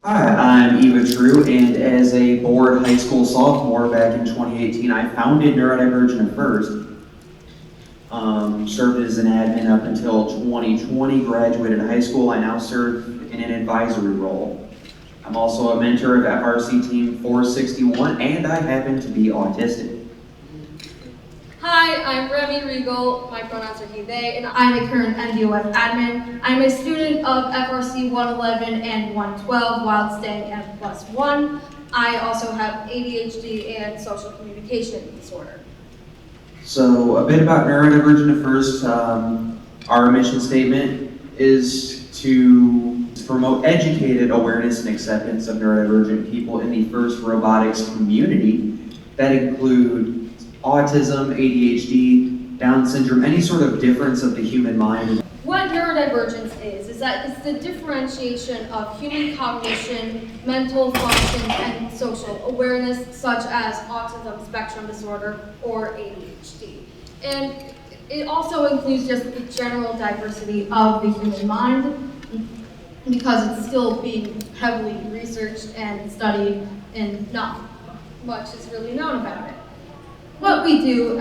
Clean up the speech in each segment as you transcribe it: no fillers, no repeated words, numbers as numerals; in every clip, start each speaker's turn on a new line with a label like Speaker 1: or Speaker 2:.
Speaker 1: Hi, I'm Eva True, and as a board high school sophomore back in 2018, I founded Neurodivergent at first. Served as an admin up until 2020, graduated high school. I now serve in an advisory role. I'm also a mentor of FRC Team 461, and I happen to be autistic.
Speaker 2: Hi, I'm Remy Regal, my pronouns are he, they, and I'm a current NDoF admin. I'm a student of FRC 111 and 112 while staying at +1. I also have ADHD and social communication disorder.
Speaker 1: So a bit about Neurodivergent at first. Our mission statement is to promote educated awareness and acceptance of neurodivergent people in the FIRST robotics community. That include autism, ADHD, Down syndrome, any sort of difference of the human mind.
Speaker 2: What neurodivergence is that it's the differentiation of human cognition, mental function, and social awareness, such as autism spectrum disorder or ADHD. And it also includes just the general diversity of the human mind, because it's still being heavily researched and studied, and not much is really known about it. What we do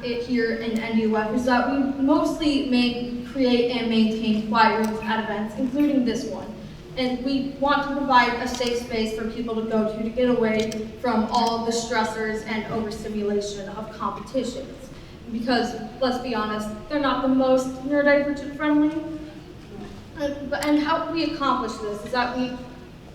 Speaker 2: here in NDoF is that we mostly create and maintain quiet rooms at events, including this one. And we want to provide a safe space for people to go to get away from all of the stressors and overstimulation of competitions. Because, let's be honest, they're not the most neurodivergent friendly. And how we accomplish this is that we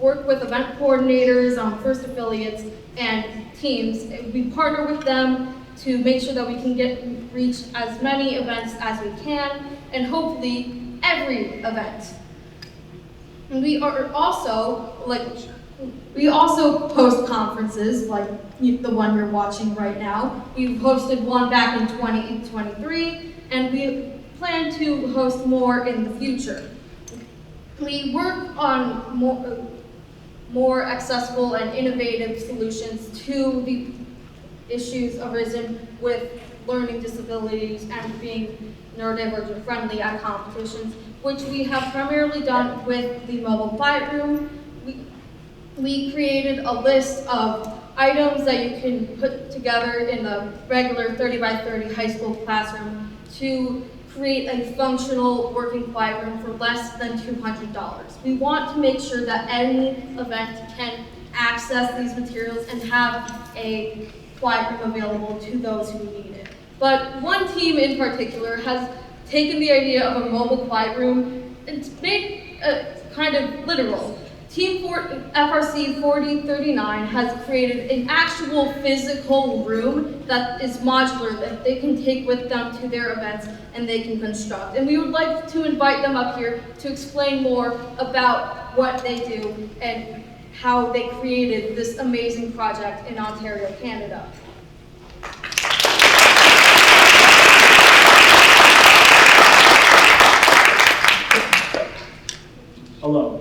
Speaker 2: work with event coordinators, FIRST affiliates, and teams. We partner with them to make sure that we can reach as many events as we can, and hopefully every event. And we also host conferences like the one you're watching right now. We've hosted one back in 2023, and we plan to host more in the future. We work on more accessible and innovative solutions to the issues arisen with learning disabilities and being neurodivergent friendly at competitions, which we have primarily done with the mobile quiet room. We created a list of items that you can put together in a regular 30 by 30 high school classroom to create a functional working quiet room for less than $200. We want to make sure that any event can access these materials and have a quiet room available to those who need it. But one team in particular has taken the idea of a mobile quiet room and made it kind of literal. FRC 4039 has created an actual physical room that is modular that they can take with them to their events and they can construct. And we would like to invite them up here to explain more about what they do and how they created this amazing project in Ontario, Canada.
Speaker 3: Hello,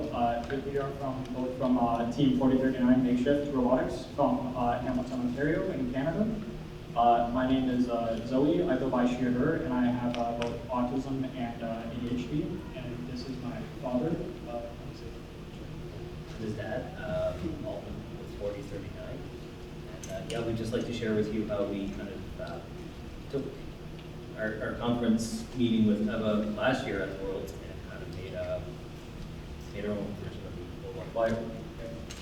Speaker 3: we are from Team 4039 Makeshift Robotics from Hamilton, Ontario in Canada. My name is Zoe, I go by she, her, and I have both autism and ADHD, and this is my father.
Speaker 4: His dad, Alton with 4039. And yeah, we'd just like to share with you how we kind of took our conference meeting with Eva last year at the Worlds and kind of made our own version of the mobile quiet room.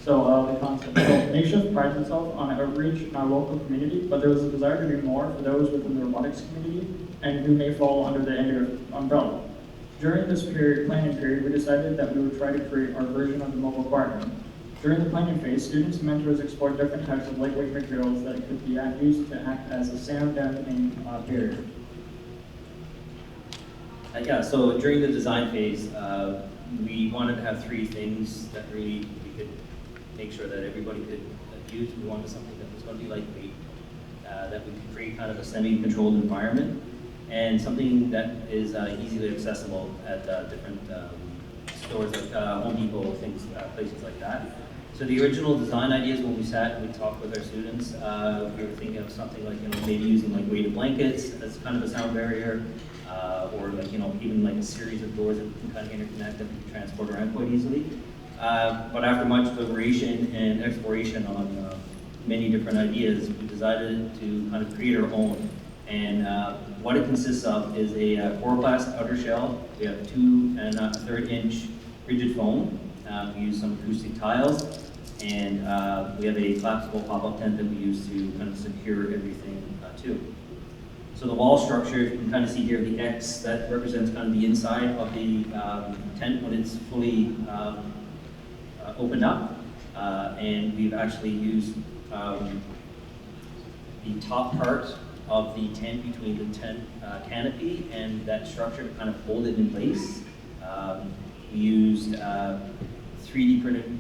Speaker 3: So the concept, Makeshift prides itself on outreach in our local community, but there was a desire to do more for those within the robotics community and who may fall under the NDoF umbrella. During this planning period, we decided that we would try to create our version of the mobile quiet room. During the planning phase, students and mentors explored different types of lightweight materials that could be used to act as a sound dampening barrier.
Speaker 4: Yeah, so during the design phase, we wanted to have three things that really we could make sure that everybody could use. We wanted something that was going to be lightweight, that we could create kind of a semi-controlled environment, and something that is easily accessible at different stores like Home Depot, places like that. So the original design ideas, when we sat and we talked with our students, we were thinking of something like, maybe using like weighted blankets as kind of a sound barrier, or like, even like a series of doors that we can kind of interconnect that we can transport around quite easily. But after much deliberation and exploration on many different ideas, we decided to kind of create our own. And what it consists of is a coroplast outer shell. We have 2 1/3 inch rigid foam. We use some acoustic tiles, and we have a collapsible pop-up tent that we use to kind of secure everything too. So the wall structure, you can kind of see here the X, that represents kind of the inside of the tent when it's fully opened up. And we've actually used the top part of the tent between the tent canopy and that structure to kind of hold it in place. We used 3D printed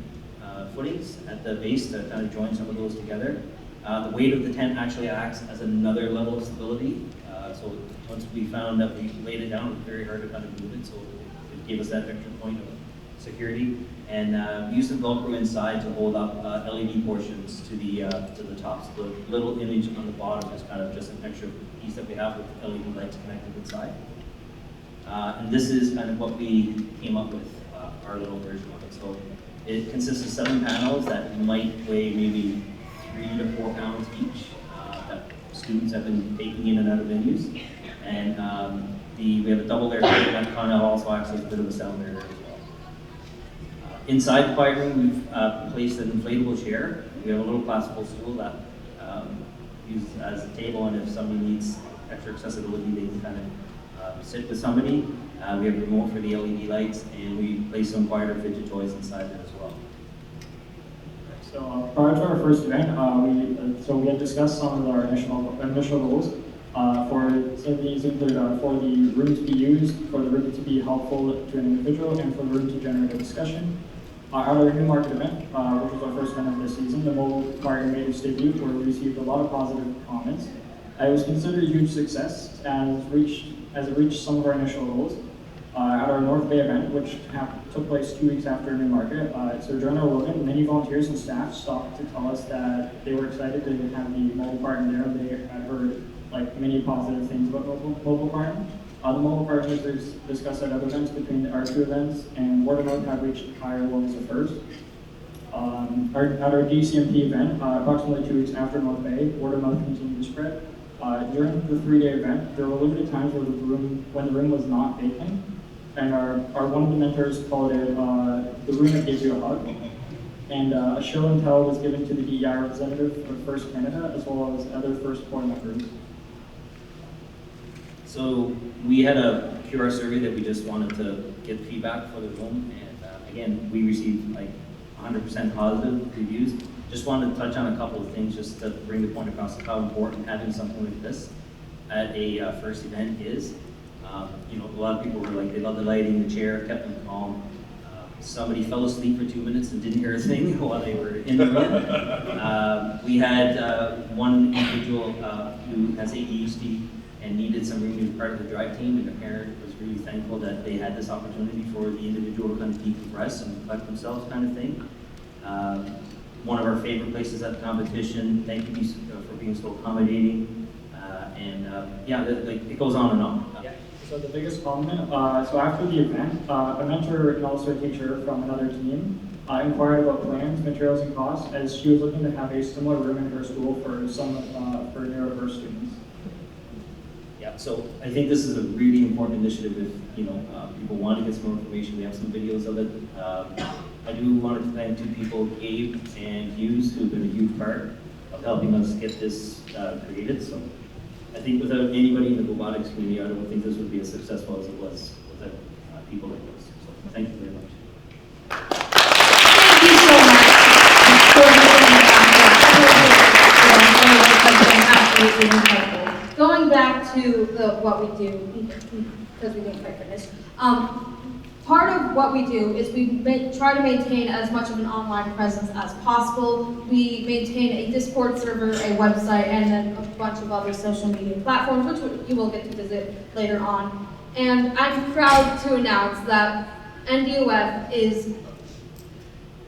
Speaker 4: footings at the base to kind of join some of those together. The weight of the tent actually acts as another level of stability. So once we found that we laid it down, it was very hard to kind of move it, so it gave us that extra point of security. And we used some Velcro inside to hold up LED portions to the top. So the little image on the bottom is kind of just an extra piece that we have with LED lights connected inside. And this is kind of what we came up with, our little version of it. So it consists of 7 panels that might weigh maybe 3 to 4 pounds each, that students have been taking in and out of venues. And we have a double layer cake that kind of also acts as a bit of a sound barrier as well. Inside the choir room, we've placed an inflatable chair. We have a little classical stool that uses as a table, and if somebody needs extra accessibility, they can kind of sit with somebody. We have a remote for the LED lights, and we place some quieter fidget toys inside there as well.
Speaker 3: So prior to our first event, we had discussed some of our initial goals. So these include for the room to be used, for the room to be helpful to an individual, and for the room to generate a discussion. At our New Market event, which was our first event of this season, the mobile choir made its debut, where we received a lot of positive comments. It was considered a huge success as it reached some of our initial goals. At our North Bay event, which took place 2 weeks after New Market, so during our Logan, many volunteers and staff stopped to tell us that they were excited to have the mobile partner there. They had heard many positive things about mobile partner. The mobile partners discussed at other events between our 2 events, and word of mouth have reached higher levels at first. At our DCMP event, approximately 2 weeks after North Bay, word of mouth continued to spread. During the 3-day event, there were limited times when the room was not vacant, and our one of the mentors called it the room that gives you a hug. And a show and tell was given to the DEI representative of First Canada, as well as other First board members.
Speaker 4: So we had a QR survey that we just wanted to get feedback for the room, and again, we received 100% positive reviews. Just wanted to touch on a couple of things just to bring the point across of how important having something like this at a first event is. A lot of people were they loved the lighting, the chair, kept them calm. Somebody fell asleep for 2 minutes and didn't hear a thing while they were in the room. We had one individual who has ADHD and needed some room to be part of the drive team, and the parent was really thankful that they had this opportunity for the individual to kind of decompress and collect themselves kind of thing. One of our favorite places at the competition, thank you for being so accommodating. It goes on and on.
Speaker 3: So the biggest compliment, so after the event, a mentor and also a teacher from another team inquired about plans, materials, and costs, as she was looking to have a similar room in her school for some for neurodiverse students.
Speaker 4: Yeah, so I think this is a really important initiative if people want to get some more information. We have some videos of it. I do want to thank 2 people, Gabe and Hughes, who've been a huge part of helping us get this created. So I think without anybody in the robotics community, I don't think this would be as successful as it was without people like this. So thank you very much.
Speaker 2: Thank you so much for absolutely incredible. Going back to what we do, because we didn't quite finish. Part of what we do is we try to maintain as much of an online presence as possible. We maintain a Discord server, a website, and then a bunch of other social media platforms, which you will get to visit later on. And I'm proud to announce that NDoF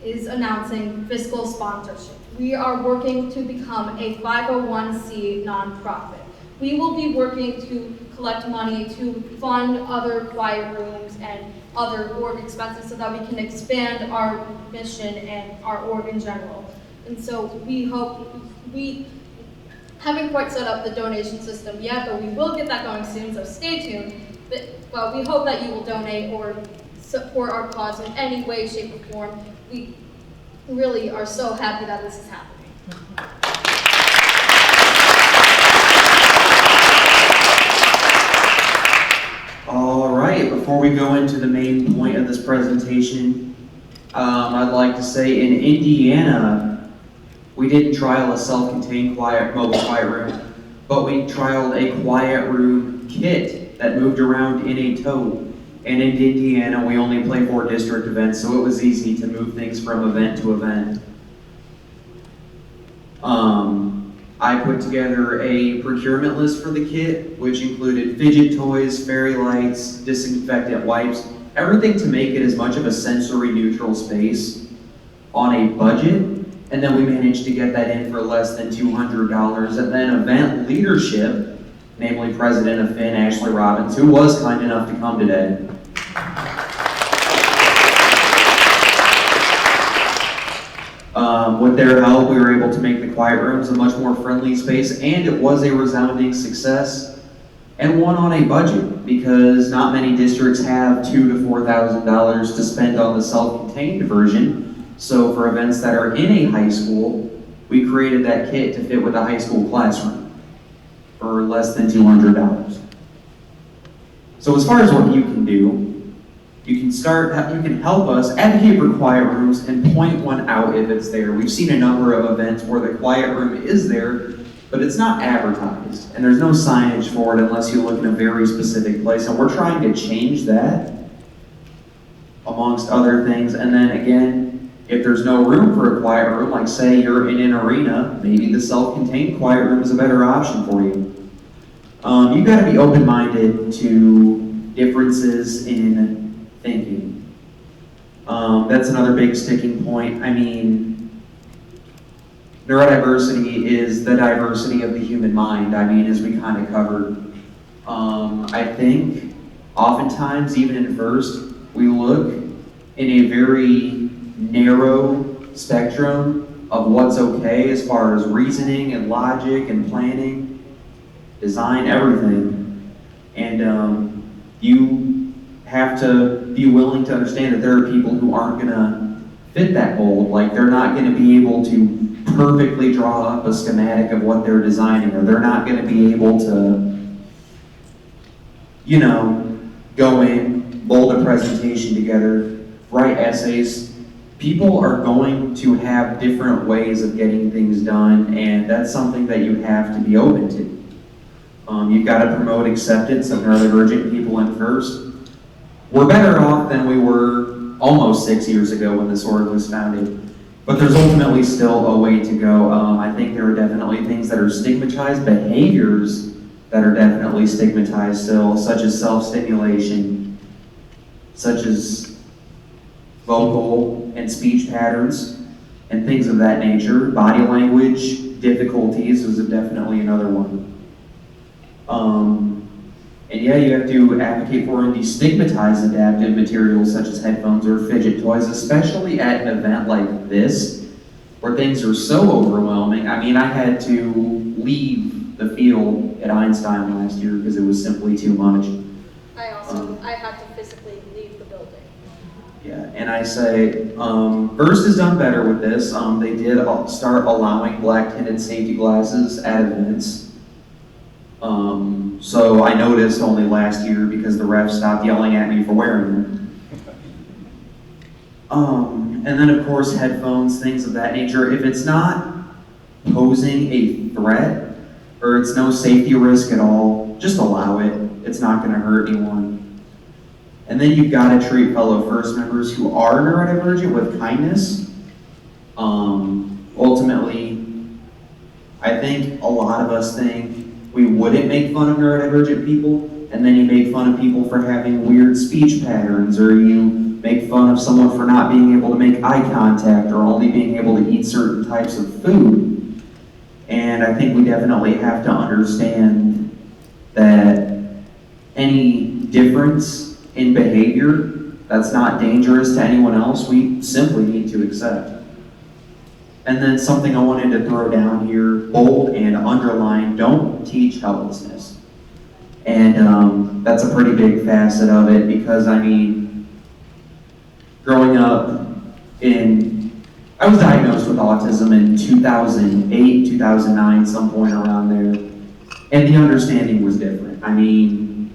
Speaker 2: is announcing fiscal sponsorship. We are working to become a 501c nonprofit. We will be working to collect money to fund other quiet rooms and other org expenses so that we can expand our mission and our org in general. And so we haven't quite set up the donation system yet, but we will get that going soon, so stay tuned. But we hope that you will donate or support our cause in any way, shape, or form. We really are so happy that this is happening.
Speaker 1: All right, before we go into the main point of this presentation, I'd like to say in Indiana, we didn't trial a self-contained mobile quiet room, but we trialed a quiet room kit that moved around in a tote. And in Indiana, we only play 4 district events, so it was easy to move things from event to event. I put together a procurement list for the kit, which included fidget toys, fairy lights, disinfectant wipes, everything to make it as much of a sensory neutral space on a budget. And then we managed to get that in for less than $200. And then event leadership, namely President of Finn, Ashley Robbins, who was kind enough to come today. With their help, we were able to make the quiet rooms a much more friendly space, and it was a resounding success, and one on a budget, because not many districts have $2,000 to $4,000 to spend on the self-contained version. So for events that are in a high school, we created that kit to fit with a high school classroom for less than $200. So as far as what you can do, you can help us advocate for quiet rooms and point one out if it's there. We've seen a number of events where the quiet room is there, but it's not advertised, and there's no signage for it unless you look in a very specific place, and we're trying to change that, amongst other things. And then again, if there's no room for a quiet room, like say you're in an arena, maybe the self-contained quiet room is a better option for you. You've got to be open-minded to differences in thinking. That's another big sticking point. I mean, neurodiversity is the diversity of the human mind, as we kind of covered. I think oftentimes, even in first, we look in a very narrow spectrum of what's okay as far as reasoning and logic and planning, design, everything. And you have to be willing to understand that there are people who aren't going to fit that mold. Like, they're not going to be able to perfectly draw up a schematic of what they're designing, or they're not going to be able to, go in, mold a presentation together, write essays. People are going to have different ways of getting things done, and that's something that you have to be open to. You've got to promote acceptance of neurodivergent people in first. We're better off than we were almost 6 years ago when this org was founded, but there's ultimately still a way to go. I think there are definitely things that are stigmatized, behaviors that are definitely stigmatized still, such as self-stimulation, such as vocal and speech patterns, and things of that nature. Body language difficulties is definitely another one. And yeah, you have to advocate for and destigmatize adaptive materials such as headphones or fidget toys, especially at an event like this, where things are so overwhelming. I had to leave the field at Einstein last year because it was simply too much.
Speaker 2: I had to physically leave the building.
Speaker 1: Yeah, and I say, First has done better with this. They did start allowing black tinted safety glasses at events. So I noticed only last year because the refs stopped yelling at me for wearing them. And then of course headphones, things of that nature. If it's not posing a threat or it's no safety risk at all, just allow it. It's not going to hurt anyone. And then you've got to treat fellow first members who are neurodivergent with kindness. Ultimately, I think a lot of us think we wouldn't make fun of neurodivergent people, and then you make fun of people for having weird speech patterns, or you make fun of someone for not being able to make eye contact or only being able to eat certain types of food. And I think we definitely have to understand that any difference in behavior that's not dangerous to anyone else, we simply need to accept. And then something I wanted to throw down here, bold and underline, don't teach helplessness. And that's a pretty big facet of it because, I mean, growing up I was diagnosed with autism in 2008, 2009, some point around there, and the understanding was different. I mean,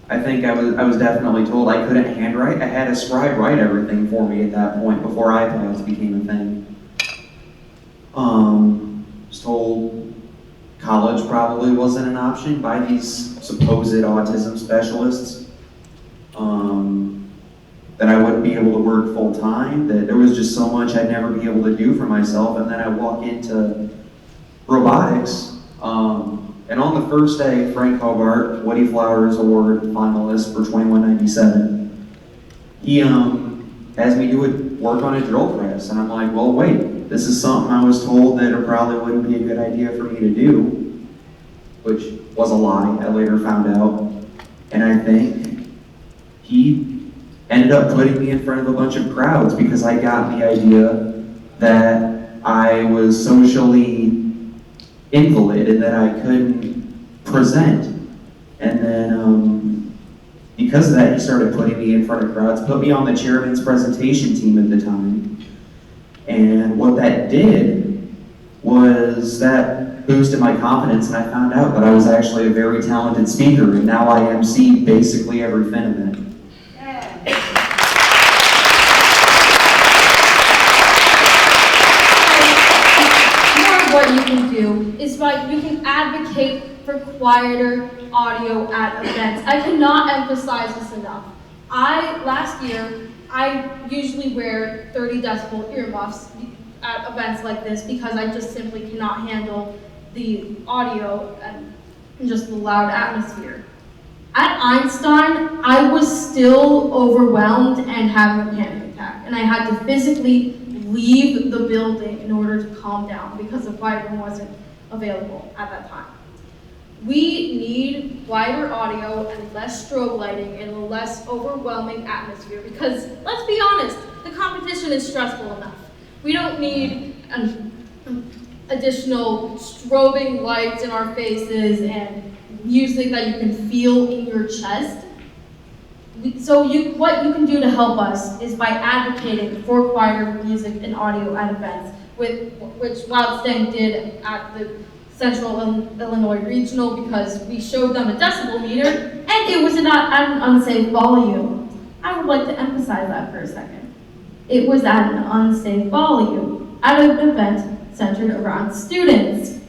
Speaker 1: I think I was definitely told I couldn't handwrite. I had a scribe write everything for me at that point before iPads became a thing. Was told college probably wasn't an option by these supposed autism specialists. That I wouldn't be able to work full time, that there was just so much I'd never be able to do for myself, and then I walk into robotics, and on the first day, Frank Hobart, Woody Flowers Award finalist for 2197, he has me do work on a drill press, and I'm like, well, wait, this is something I was told that it probably wouldn't be a good idea for me to do, which was a lie, I later found out, and I think he ended up putting me in front of a bunch of crowds because I got the idea that I was socially invalid and that I couldn't present. And then because of that, he started putting me in front of crowds, put me on the chairman's presentation team at the time. And what that did was that boosted my confidence, and I found out that I was actually a very talented speaker, and now I MC basically every fin event.
Speaker 2: What you can do is you can advocate for quieter audio at events. I cannot emphasize this enough. Last year, I usually wear 30 decibel earmuffs at events like this because I just simply cannot handle the audio and just the loud atmosphere. At Einstein, I was still overwhelmed and having a panic attack, and I had to physically leave the building in order to calm down because the lighting wasn't available at that time. We need quieter audio and less strobe lighting and a less overwhelming atmosphere because, let's be honest, the competition is stressful enough. We don't need additional strobing lights in our faces and music that you can feel in your chest. What you can do to help us is by advocating for quieter music and audio at events, which Wild Stang did at the Central Illinois Regional because we showed them a decibel meter and it was not at an unsafe volume. I would like to emphasize that for a second. It was at an unsafe volume at an event centered around students.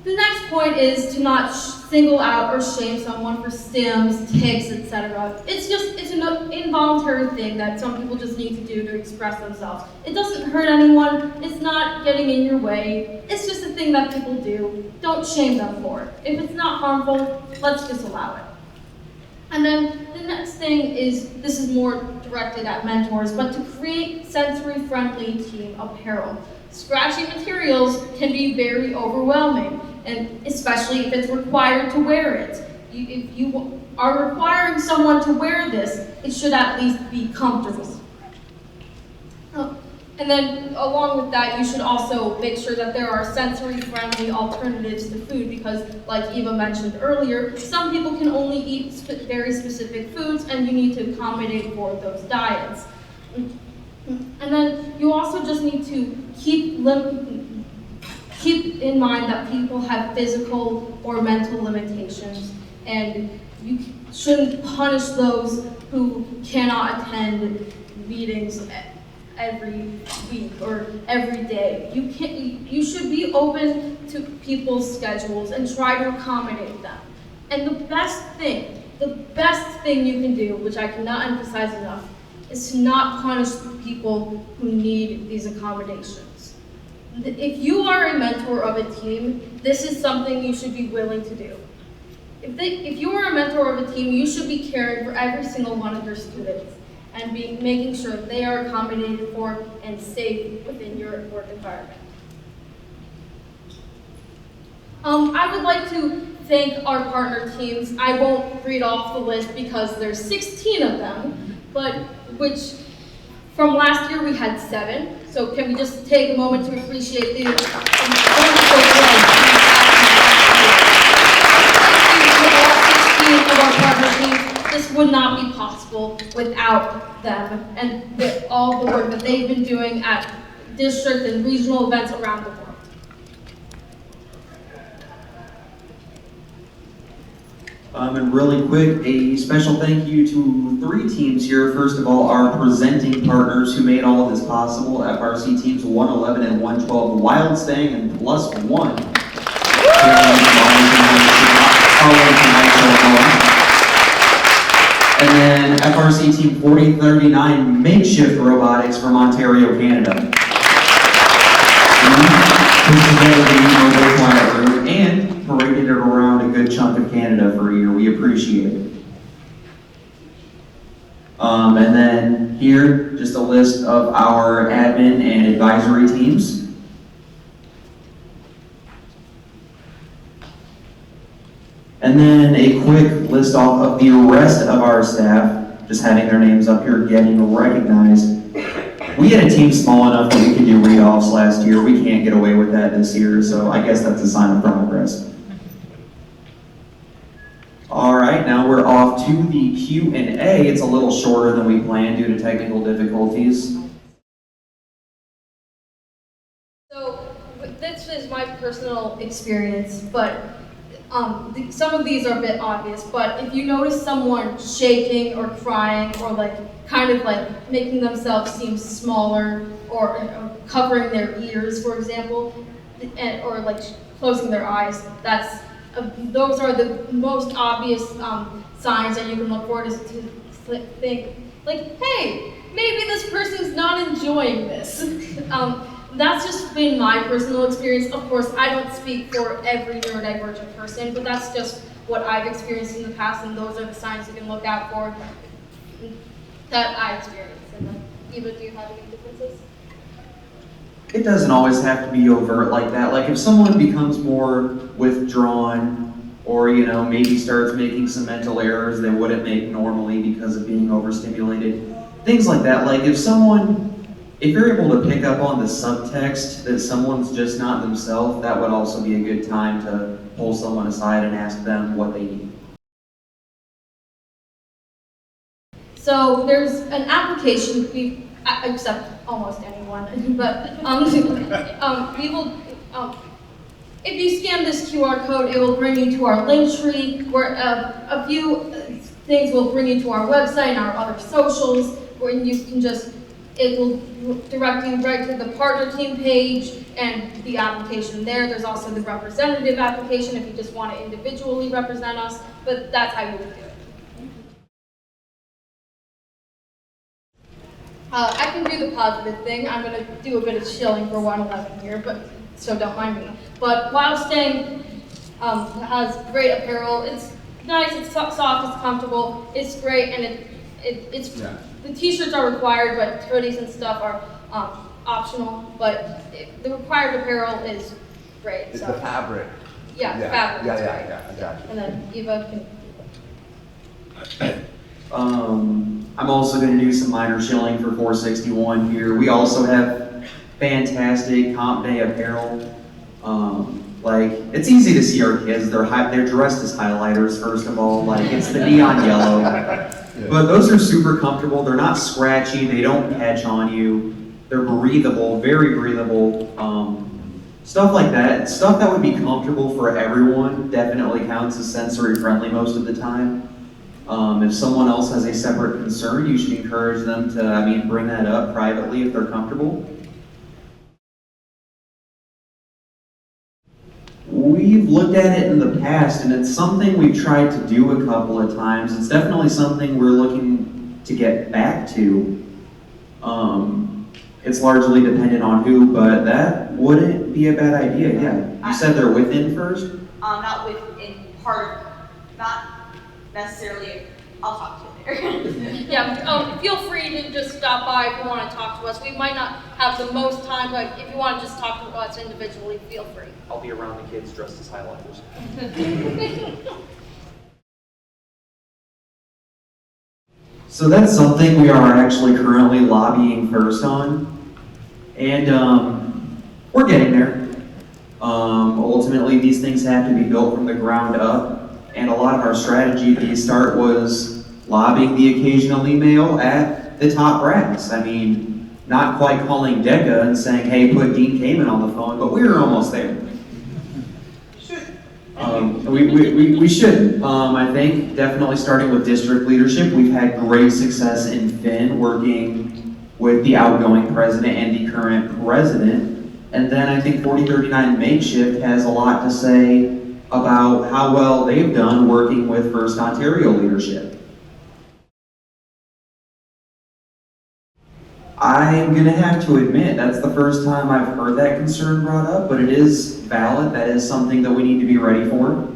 Speaker 2: The next point is to not single out or shame someone for stims, tics, etc. It's an involuntary thing that some people just need to do to express themselves. It doesn't hurt anyone, it's not getting in your way, it's just a thing that people do. Don't shame them for it. If it's not harmful, let's just allow it. And then the next thing is, this is more directed at mentors, but to create sensory-friendly team apparel. Scratchy materials can be very overwhelming, and especially if it's required to wear it. If you are requiring someone to wear this, it should at least be comfortable. And then along with that, you should also make sure that there are sensory-friendly alternatives to food because, like Eva mentioned earlier, some people can only eat very specific foods and you need to accommodate for those diets. And then you also just need to keep in mind that people have physical or mental limitations, and you shouldn't punish those who cannot attend meetings every week or every day. You should be open to people's schedules and try to accommodate them. And the best thing you can do, which I cannot emphasize enough, is to not punish the people who need these accommodations. If you are a mentor of a team, this is something you should be willing to do. If you are a mentor of a team, you should be caring for every single one of your students and making sure they are accommodated for and safe within your work environment. I would like to thank our partner teams. I won't read off the list because there's 16 of them, but which from last year we had 7. So can we just take a moment to appreciate the wonderful of our partner teams. This would not be possible without them and all the work that they've been doing at district and regional events around the world.
Speaker 1: And really quick, a special thank you to 3 teams here. First of all, our presenting partners who made all of this possible, FRC teams 111 and 112, Wild Staying and +1. And then FRC team 4039, Makeshift Robotics from Ontario, Canada. Put together the mobile quiet room and paraded it around a good chunk of Canada for a year. We appreciate it. And then here, just a list of our admin and advisory teams. And then a quick list off of the rest of our staff, just having their names up here, getting recognized. We had a team small enough that we could do read-offs last year. We can't get away with that this year, so I guess that's a sign of progress. All right, now we're off to the Q&A. It's a little shorter than we planned due to technical difficulties.
Speaker 2: So this is my personal experience, but some of these are a bit obvious, but if you notice someone shaking or crying or kind of making themselves seem smaller or covering their ears, for example, or closing their eyes, those are the most obvious signs that you can look for to think, hey, maybe this person's not enjoying this. That's just been my personal experience. Of course, I don't speak for every neurodivergent person, but that's just what I've experienced in the past, and those are the signs you can look out for that I experienced. And Eva, do you have any differences?
Speaker 1: It doesn't always have to be overt like that. Like if someone becomes more withdrawn or, maybe starts making some mental errors they wouldn't make normally because of being overstimulated, things like that. Like if you're able to pick up on the subtext that someone's just not themselves, that would also be a good time to pull someone aside and ask them what they need.
Speaker 2: So there's an application, we accept almost anyone, but we will, if you scan this QR code, it will bring you to our link tree, where a few things will bring you to our website and our other socials, where you can it will direct you right to the partner team page and the application there. There's also the representative application if you just want to individually represent us, but that's how you would do it. I can do the positive thing. I'm going to do a bit of shilling for 111 here, so don't mind me. But Wild Staying has great apparel. It's nice, it's soft, it's comfortable, it's great, and the t-shirts are required, but hoodies and stuff are optional, but the required apparel is great.
Speaker 5: It's the fabric.
Speaker 2: Yeah, the fabric.
Speaker 5: Yeah, I got you.
Speaker 2: And then Eva can...
Speaker 1: I'm also going to do some minor shilling for 461 here. We also have fantastic comp day apparel. It's easy to see our kids. They're dressed as highlighters, first of all. It's the neon yellow. Yeah. But those are super comfortable. They're not scratchy. They don't catch on you. They're breathable, very breathable. Stuff like that. Stuff that would be comfortable for everyone definitely counts as sensory friendly most of the time. If someone else has a separate concern, you should encourage them to, bring that up privately if they're comfortable. We've looked at it in the past, and it's something we've tried to do a couple of times. It's definitely something we're looking to get back to. It's largely dependent on who, but that wouldn't be a bad idea, yeah. You said they're within first?
Speaker 6: Not within part, not necessarily
Speaker 2: I'll talk to you later. Yeah, feel free to just stop by if you want to talk to us. We might not have the most time, but if you want to just talk to us individually, feel free.
Speaker 5: I'll be around the kids dressed as highlighters.
Speaker 1: So that's something we are actually currently lobbying first on, and we're getting there. Ultimately, these things have to be built from the ground up, and a lot of our strategy at the start was lobbying the occasional email at the top brass. I mean, not quite calling DECA and saying, hey, put Dean Kamen on the phone, but we were almost there. We should. I think definitely starting with district leadership, we've had great success in Finn working with the outgoing president and the current president. And then I think 4039 Makeshift has a lot to say about how well they've done working with First Ontario leadership. I'm going to have to admit, that's the first time I've heard that concern brought up, but it is valid. That is something that we need to be ready for.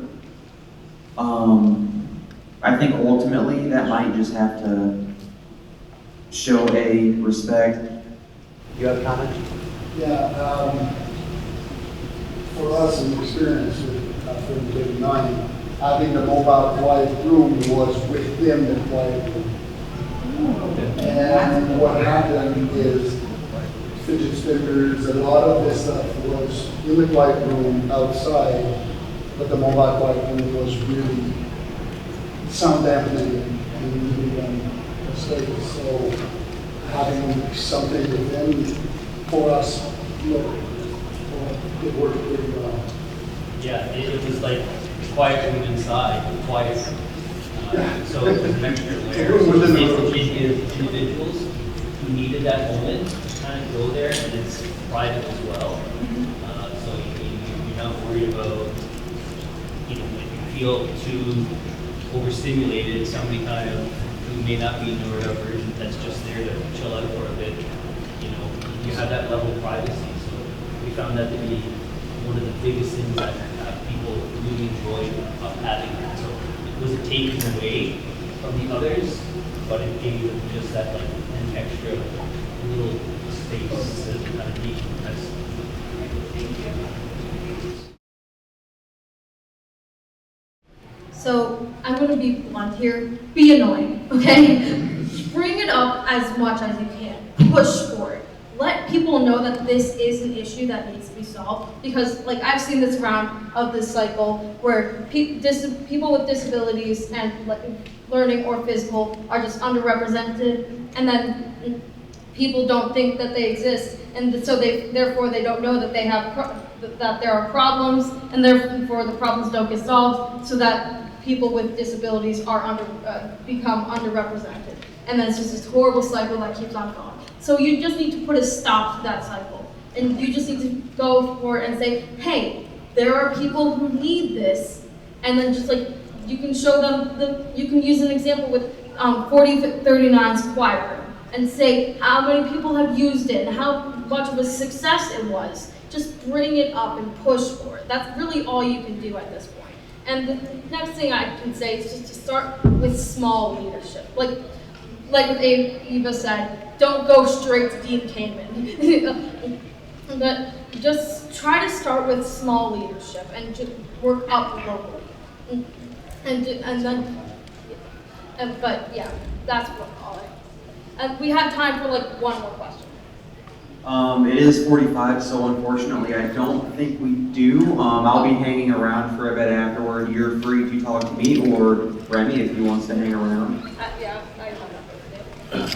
Speaker 1: I think ultimately that might just have to show a respect.
Speaker 5: You have a comment?
Speaker 6: Yeah, for us in experience with 39, having the mobile quiet room was within the quiet room. And what happened is fidget spinners, a lot of this stuff was in the quiet room outside, but the mobile quiet room was really sound dampening and really space. So having something within for us, it worked pretty well.
Speaker 4: Yeah, it was like quiet room inside, quiet. So it was an extra layer. So individuals who needed that moment to kind of go there, and it's private as well. So you're not worried about, if you feel too overstimulated, somebody kind of who may not be neurodivergent that's just there to chill out for a bit. You have that level of privacy. So we found that to be one of the biggest things that people really enjoyed having that. So it wasn't taken away from the others, but it gave them just that like an extra little space to kind of decompress.
Speaker 2: So I'm going to be blunt here. Be annoying, okay? Bring it up as much as you can. Push for it. Let people know that this is an issue that needs to be solved, because like I've seen this round of this cycle where people with disabilities and like, learning or physical are just underrepresented, and then people don't think that they exist, and so therefore they don't know that they have that there are problems, and therefore the problems don't get solved, so that people with disabilities are become underrepresented, and then it's just this horrible cycle that keeps on going. So you just need to put a stop to that cycle. And you just need to go for it and say, hey, there are people who need this. And then just like, you can show them, you can use an example with 4039's quiet room and say how many people have used it and how much of a success it was. Just bring it up and push for it. That's really all you can do at this point. And the next thing I can say is just to start with small leadership. Like what Eva said, don't go straight to Dean Kamen. But just try to start with small leadership and just work up locally. But yeah, that's what all I. And we have time for like one more question.
Speaker 1: It is 45, so unfortunately I don't think we do. I'll be hanging around for a bit afterward. You're free to talk to me or Remy if he wants to hang around.
Speaker 2: Yeah, I have that for today.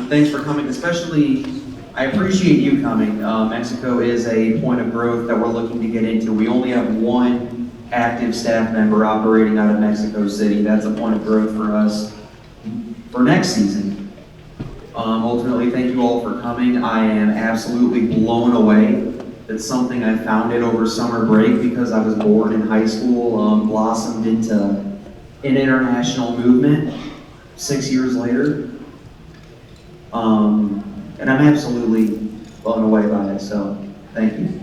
Speaker 1: Thanks for coming, especially, I appreciate you coming. Mexico is a point of growth that we're looking to get into. We only have one active staff member operating out of Mexico City. That's a point of growth for us for next season. Ultimately, thank you all for coming. I am absolutely blown away that something I founded over summer break because I was bored in high school blossomed into an international movement 6 years later. And I'm absolutely blown away by it, so thank you.